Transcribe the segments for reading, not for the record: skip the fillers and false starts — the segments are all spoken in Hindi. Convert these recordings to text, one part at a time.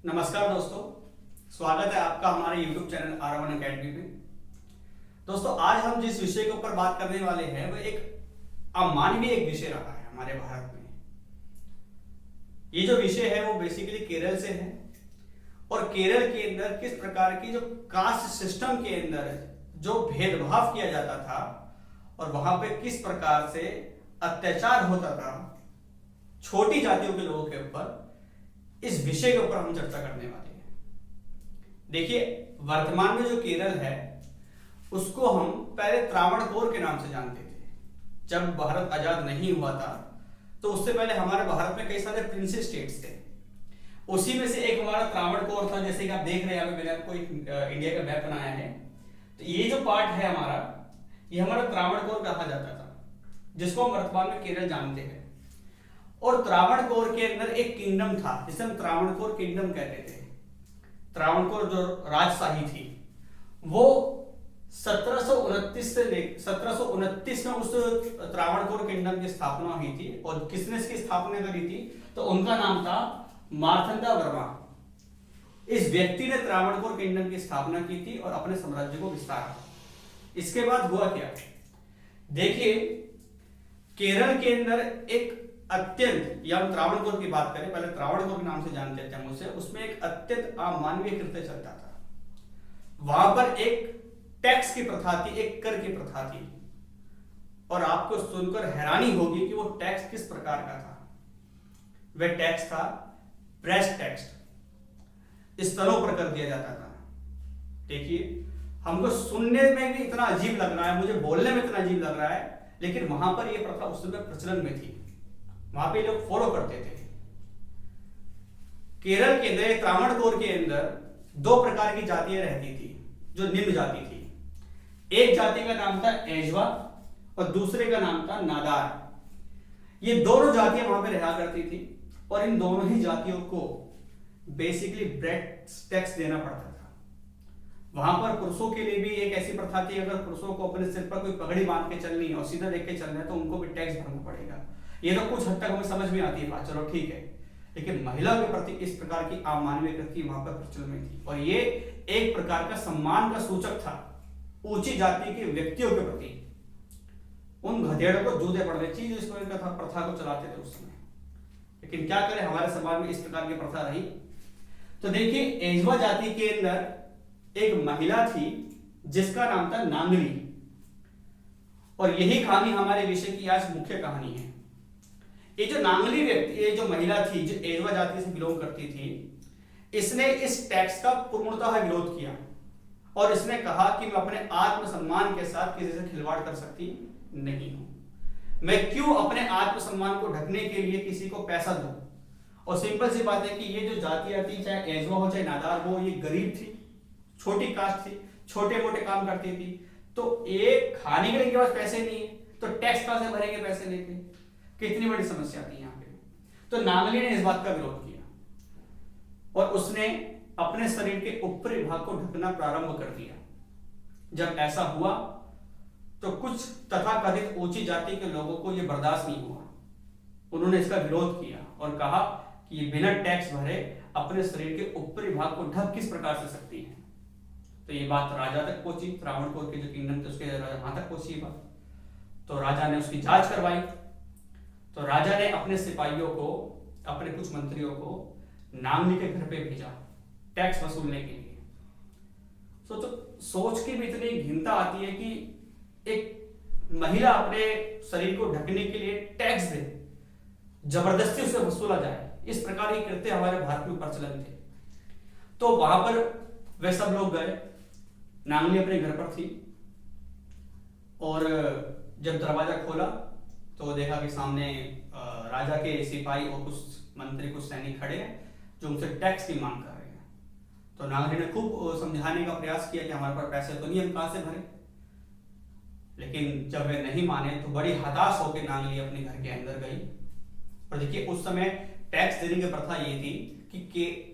नमस्कार दोस्तों, स्वागत है आपका हमारे YouTube चैनल R1 अकेडमी में। दोस्तों, आज हम जिस विषय के ऊपर बात करने वाले हैं वह एक अमानवीय एक विषय रहा है हमारे भारत में। ये जो विषय है वो बेसिकली केरल से है और केरल के अंदर किस प्रकार की जो कास्ट सिस्टम के अंदर जो भेदभाव किया जाता था और वहां पे किस प्रकार से अत्याचार होता था छोटी जातियों के लोगों के ऊपर, इस विषय के ऊपर हम चर्चा करने वाले हैं। देखिए, वर्तमान में जो केरल है उसको हम पहले त्रावणकोर के नाम से जानते थे। जब भारत आजाद नहीं हुआ था तो उससे पहले हमारे भारत में कई सारे प्रिंसेस स्टेट्स थे। उसी में से एक हमारा त्रावणकोर था। जैसे कि आप देख रहे हैं, मैंने आपको इंडिया का मैप बनाया है, तो ये जो पार्ट है हमारा, ये हमारा त्रावणकोर कहा जाता था, जिसको हम वर्तमान में केरल जानते हैं। और त्रावणकोर के अंदर एक किंगडम था जिसे हम त्रावणकोर किंगडम कहते थे। त्रावणकोर जो राजशाही थी वो 1729 में उस त्रावणकोर किंगडम की स्थापना हुई थी। और किसने इसकी स्थापना करी थी? तो उनका नाम था मार्तंडा वर्मा। इस व्यक्ति ने त्रावणकोर किंगडम की स्थापना की थी और अपने साम्राज्य को विस्तारा। इसके बाद हुआ क्या? देखिए, केरल के अंदर एक अत्यंत, या हम त्रावणकोर की बात करें, पहले त्रावणकोर के नाम से जानते थे हम उसे, उसमें एक अत्यंत अमानवीय कृत्य चलता था। वहां पर एक टैक्स की प्रथा थी, एक कर की प्रथा थी। और आपको सुनकर हैरानी होगी कि वो टैक्स किस प्रकार का था। वह टैक्स था ब्रेस्ट टैक्स। स्तनों पर कर दिया जाता था। देखिए, हमको सुनने में भी इतना अजीब लग रहा है, मुझे बोलने में इतना अजीब लग रहा है, लेकिन वहां पर यह प्रथा उस समय प्रचलन में थी। वहां पे लोग फॉलो करते थे। केरल के अंदर, त्रावणकोर के अंदर दो प्रकार की जातियां रहती थी जो निम्न जाति थी। एक जाति का नाम था एजवा और दूसरे का नाम था नादार। ये दोनों जातियां वहां पे रहा करती थी और इन दोनों ही जातियों को बेसिकली ब्रेस्ट टैक्स देना पड़ता था। वहां पर पुरुषों के लिए भी एक ऐसी प्रथा थी, अगर पुरुषों को अपने सिर पर कोई पगड़ी बांध के चलनी है और सीधा देख के चलना है तो उनको भी टैक्स भरना पड़ेगा। ये तो कुछ हद तक हमें समझ में आती है बात, चलो ठीक है। लेकिन महिला के प्रति इस प्रकार की अमानवीय कृति वहां पर प्रचलन में थी और ये एक प्रकार का सम्मान का सूचक था ऊंची जाति के व्यक्तियों के प्रति। उन गधेड़ों को जूते पड़ने चाहिए जो इस प्रकार का प्रथा को चलाते थे उस समय। लेकिन क्या करें, हमारे समाज में इस प्रकार की प्रथा रही। तो देखिए, एजवा जाति के अंदर एक महिला थी जिसका नाम था नांगली। और यही कहानी हमारे विषय की आज मुख्य कहानी है। ये जो नांगली व्यक्ति, ये जो महिला थी जो एजवा जाति से बिलोंग करती थी, इसने इस टैक्स का पूर्णतः विरोध किया और इसने कहा कि मैं अपने आत्मसम्मान के साथ किसी से खिलवाड़ कर सकती नहीं हूं। मैं क्यों अपने आत्मसम्मान को ढकने के लिए किसी को पैसा दूं? और सिंपल सी बात है कि ये जो जातियां थी, चाहे एजवा हो चाहे नादार हो, ये गरीब थी, छोटी कास्ट थी, छोटे मोटे काम करती थी। तो एक खाने के लिए इनके पास पैसे नहीं है तो टैक्स कहां से भरेंगे पैसे लेके? कितनी बड़ी समस्या थी यहाँ पे। तो नांगली ने इस बात का विरोध किया और उसने अपने शरीर के ऊपरी भाग को ढकना प्रारंभ कर दिया। जब ऐसा हुआ तो कुछ तथाकथित ऊंची जाति के लोगों को यह बर्दाश्त नहीं हुआ। उन्होंने इसका विरोध किया और कहा कि ये बिना टैक्स भरे अपने शरीर के ऊपरी भाग को ढक किस प्रकार से सकती है। तो ये बात राजा तक पहुंची। त्रावणकोर के जो किंगडम थे उसके राजा वहां तक पहुंची ये बात। तो राजा ने उसकी जांच करवाई। तो राजा ने अपने सिपाहियों को, अपने कुछ मंत्रियों को नांगली के घर पे भेजा टैक्स वसूलने के लिए। सोच के भी इतनी घिनता आती है कि एक महिला अपने शरीर को ढकने के लिए टैक्स दे, जबरदस्ती उसे वसूला जाए। इस प्रकार के कृत्य हमारे भारत में प्रचलन थे। तो वहां पर वे सब लोग गए। नांगली अपने घर पर थी और जब दरवाजा खोला तो देखा कि सामने राजा के सिपाही और कुछ मंत्री, कुछ सैनिक खड़े हैं जो उनसे टैक्स की मांग कर रहे हैं। तो नांगली ने खूब समझाने का प्रयास किया कि हमारे पास पैसे तो नहीं, हम कहां से भरें। लेकिन जब वे नहीं माने तो बड़ी हताश होकर नांगली अपने घर के अंदर गई। और देखिए, उस समय टैक्स देने की प्रथा ये थी कि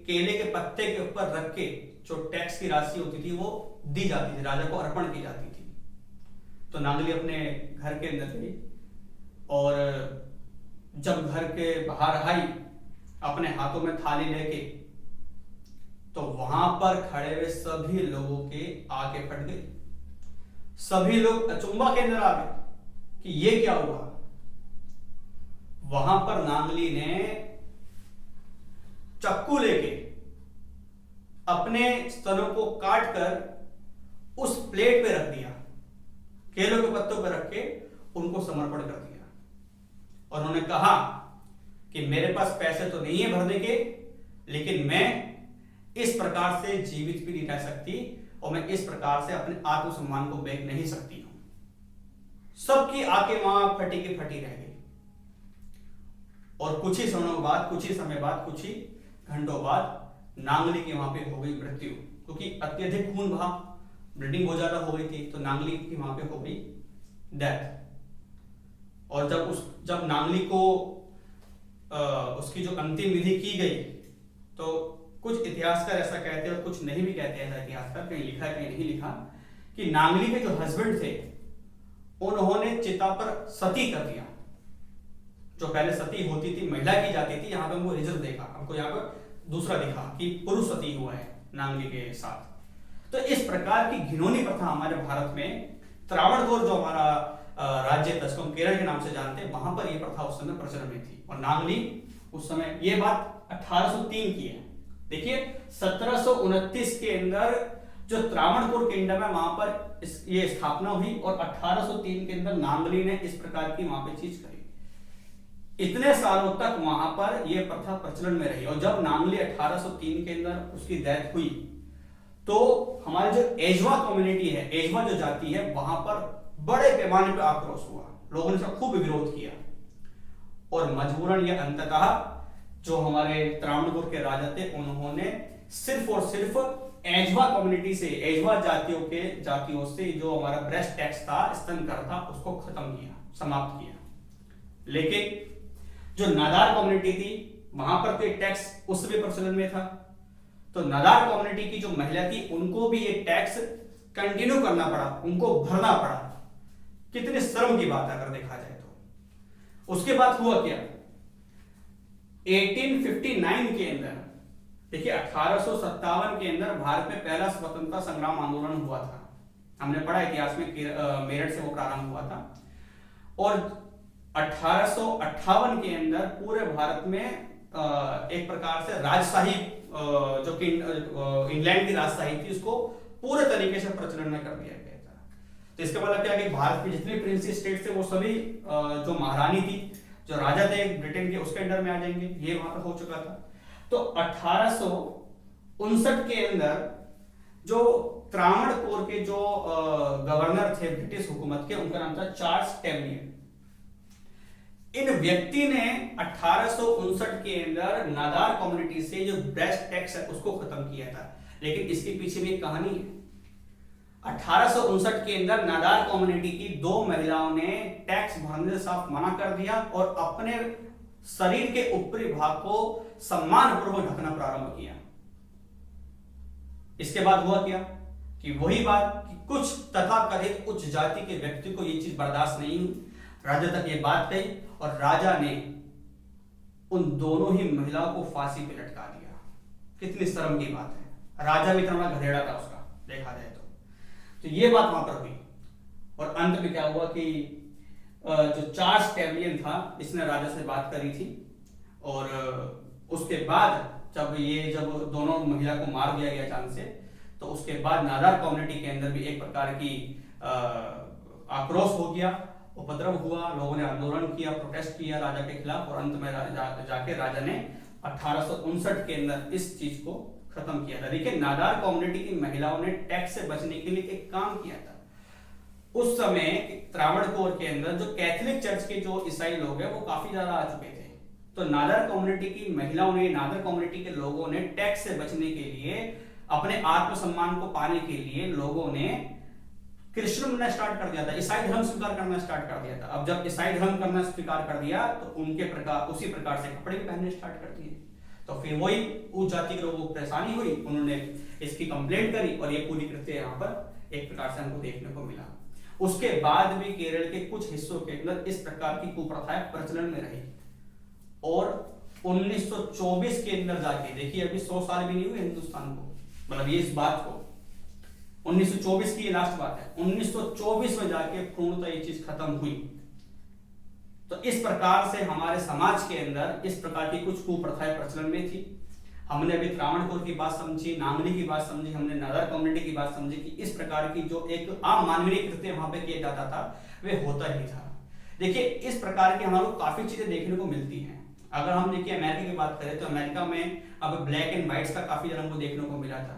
केले के पत्ते के ऊपर रख के जो टैक्स की राशि होती थी वो दी जाती थी, राजा को अर्पण की जाती थी। तो नांगली अपने घर के अंदर गई और जब घर के बाहर आई अपने हाथों में थाली लेके पर खड़े हुए सभी लोगों के आंखें फट गई। सभी लोग अचंभा के अंदर आ गए कि ये क्या हुआ। वहां पर नांगली ने चाकू लेके अपने स्तनों को काटकर उस प्लेट पे रख दिया, केलों के पत्तों पे रख के उनको समर्पण कर दिया। और उन्होंने कहा कि मेरे पास पैसे तो नहीं है भरने के, लेकिन मैं इस प्रकार से जीवित भी नहीं रह सकती और मैं इस प्रकार से अपने आत्मसम्मान को बेच नहीं सकती हूं। सबकी आंखें वहां फटी की फटी रह गई। और कुछ ही समय बाद, कुछ ही घंटों बाद नांगली की वहां पे हो गई मृत्यु, क्योंकि अत्यधिक खून बहा, ब्लीडिंग बहुत ज्यादा हो गई थी, तो नांगली की वहां पे हो गई डेथ। और जब नांगली को उसकी जो अंतिम विधि की गई, तो कुछ इतिहासकार ऐसा कहते हैं और कुछ नहीं भी कहते हैं। ऐसा इतिहासकार कहीं लिखा है कहीं नहीं लिखा कि नांगली के जो हस्बैंड थे उन्होंने चिता पर सती कर दिया। जो पहले सती होती थी महिला की जाती थी, यहां पे हमको रिजर्व देखा, हमको यहाँ पर दूसरा दिखा कि पुरुष सती हुआ है नांगली के साथ। तो इस प्रकार की घिनौनी प्रथा हमारे भारत में, त्रावणकोर जो हमारा राज्य था, जिसको हम केरल के नाम से जानते हैं, वहां पर यह प्रथा उस समय प्रचलन में थी। और नांगली उस समय, ये बात 1803 की है। देखिए 1729 के अंदर जो त्रावणकोर किंगडम है वहां पर ये स्थापना हुई और 1803 के अंदर नांगली ने इस प्रकार की वहां पे चीज करी। इतने सालों तक वहां पर यह प्रथा प्रचलन में रही। और जब नांगली 1803 के अंदर उसकी डेथ हुई, तो हमारे जो एजवा कम्युनिटी है, एजवा जो जाति है, वहां पर बड़े पैमाने पर आक्रोश हुआ। लोगों ने इसका खूब विरोध किया और मजबूरन या अंततः जो हमारे त्रावणकोर के राजा थे, उन्होंने सिर्फ और सिर्फ एजवा कम्युनिटी से, एजवा जातियों से जो हमारा ब्रेस्ट टैक्स था, स्तन कर था, उसको खत्म किया, समाप्त किया। लेकिन जो नादार कम्युनिटी थी, वहां पर तो एक टैक्स उस समय प्रचलन में था, तो नादार कम्युनिटी की जो महिला थी उनको भी ये टैक्स कंटिन्यू करना पड़ा, उनको भरना पड़ा। कितने शर्म की बात है अगर देखा जाए तो। उसके बाद हुआ क्या, 1859 के अंदर, देखिए 1857 के अंदर भारत में पहला स्वतंत्रता संग्राम आंदोलन हुआ था। हमने पढ़ा इतिहास में, मेरठ से वो प्रारंभ हुआ था। और 1858 के अंदर पूरे भारत में एक प्रकार से राजशाही, जो कि इंग्लैंड की राजशाही थी, उसको पूरे तरीके से प्रचलन में कर दिया गया था। तो इसका मतलब क्या कि भारत के जितने प्रिंसी स्टेट थे वो सभी जो महारानी थी, जो राजा थे ब्रिटेन के, उसके अंडर में आ जाएंगे। ये वहां पर हो चुका था। तो 1859 के अंदर जो त्रावणकोर के जो गवर्नर थे ब्रिटिश हुकूमत के, उनका नाम था चार्ल्स टेम्बलियर। इन व्यक्ति ने 1859 के अंदर नादार कम्युनिटी से जो ब्रेस्ट टैक्स है उसको खत्म किया था। लेकिन इसके पीछे भी एक कहानी है। 1859 के अंदर नादार कम्युनिटी की 2 महिलाओं ने टैक्स भरने से साफ मना कर दिया और अपने शरीर के ऊपरी भाग को सम्मानपूर्वक ढकना प्रारंभ किया। इसके बाद हुआ क्या कि वही बात कि कुछ तथाकथित उच्च जाति के व्यक्ति को यह चीज बर्दाश्त नहीं हुई, राजा तक ये बात गई और राजा ने उन दोनों ही महिलाओं को फांसी पे लटका दिया। कितनी शर्म की बात है। राजा भी इतना गधेड़ा था उसका, देखा जाए तो ये बात वहां पर हुई। और अंत में क्या हुआ कि जो चार्ल्स टेम्बलियर था, इसने राजा से बात करी थी और उसके बाद जब दोनों महिला को मार दिया गया जान से, तो उसके बाद नादार कम्युनिटी के अंदर भी एक प्रकार की आक्रोश हो गया, उपद्रव हुआ। लोगों ने आंदोलन किया, प्रोटेस्ट किया राजा के खिलाफ और अंत में जाके राजा ने 1859 के अंदर इस चीज को खत्म किया था। देखिए नादार कम्युनिटी की महिलाओं ने टैक्स से बचने के लिए एक काम किया था। उस समय त्रावणकोर के अंदर जो कैथोलिक चर्च के जो ईसाई लोग हैं वो काफी ज्यादा आ चुके थे। तो नादार कम्युनिटी की महिलाओं ने, नादार कम्युनिटी के लोगों ने टैक्स से बचने के लिए, अपने आत्मसम्मान को पाने के लिए लोगों ने कृष्ण बनना स्टार्ट कर दिया था, ईसाई धर्म स्वीकार करना स्टार्ट कर दिया था। अब जब ईसाई धर्म करना स्वीकार कर दिया तो उसी प्रकार से कपड़े भी पहनने स्टार्ट कर दिए। तो फिर वही उस जाति के लोगों को परेशानी हुई, उन्होंने इसकी कंप्लेंट करी और ये पूरी कृत्य यहाँ पर एक प्रकार से हमको देखने को मिला। उसके बाद भी केरल के कुछ हिस्सों के अंदर इस प्रकार की कुप्रथाएं प्रचलन में रही और 1924 के अंदर जाके, देखिए अभी 100 साल भी नहीं हुए हिंदुस्तान को, मतलब ये इस बात को 1924 की ये लास्ट बात है, 1924 में जाके पूर्णतः ये चीज खत्म हुई। तो इस प्रकार से हमारे समाज के अंदर इस प्रकार की कुछ कुप्रथाएं प्रचलन में थी। हमने अभी त्रावणकोर की बात समझी, नागनी की बात समझी, हमने नादार कम्युनिटी की बात समझी कि इस प्रकार की जो एक आम मानवीय कृत्य वहां पे किया जाता था वे होता ही था। देखिए इस प्रकार की हमारे को काफी चीजें देखने को मिलती हैं। अगर हम देखिए अमेरिका की बात करें तो अमेरिका में अब ब्लैक एंड व्हाइट्स का काफी ज्यादा हमको देखने को मिला था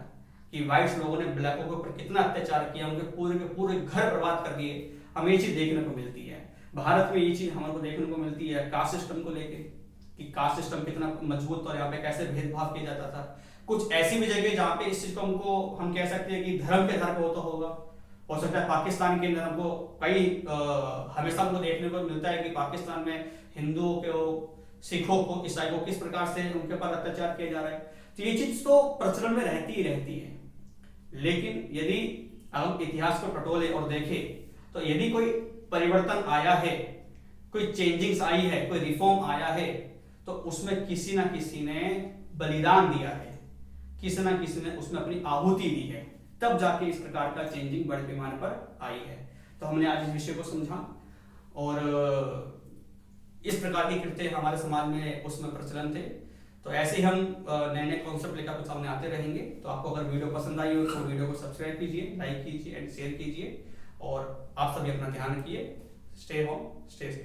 कि व्हाइट्स लोगों ने ब्लैकों के ऊपर कितना अत्याचार किया, उनके पूरे के पूरे घर बर्बाद कर दिए। हमें ये चीज देखने को मिलती है। भारत में ये चीज हमारे को देखने को मिलती है कास्ट सिस्टम को लेके कि कास्ट सिस्टम कितना मजबूत और यहाँ पे कैसे भेदभाव किया जाता था। कुछ ऐसी भी जगह जहाँ पे इस सिस्टम को हम कह सकते हैं कि धर्म के आधार पर होता होगा। हो सकता है पाकिस्तान के अंदर हमको कई हमेशा हमको देखने को मिलता है कि पाकिस्तान में हिंदुओं को, सिखों को, ईसाई को किस प्रकार से उनके ऊपर अत्याचार किया जा रहा है। तो ये चीज तो प्रचलन में रहती ही रहती है। लेकिन यदि हम इतिहास को टटोले और देखें तो यदि कोई परिवर्तन आया है, कोई चेंजिंग्स आई है, कोई रिफॉर्म आया है, तो उसमें किसी ना किसी ने बलिदान दिया है, किसी ना किसी ने उसमें अपनी आहुति दी है, तब जाके इस प्रकार का चेंजिंग बड़े पैमाने पर आई है। तो हमने आज इस विषय को समझा और इस प्रकार की कृत्य हमारे समाज में उसमें प्रचलन थे। तो ऐसे ही हम नए नए कॉन्सेप्ट लेकर आपके सामने आते रहेंगे। तो आपको अगर वीडियो पसंद आई हो तो वीडियो को सब्सक्राइब कीजिए, लाइक कीजिए एंड शेयर कीजिए और आप सभी अपना ध्यान रखिए। Stay home, stay safe.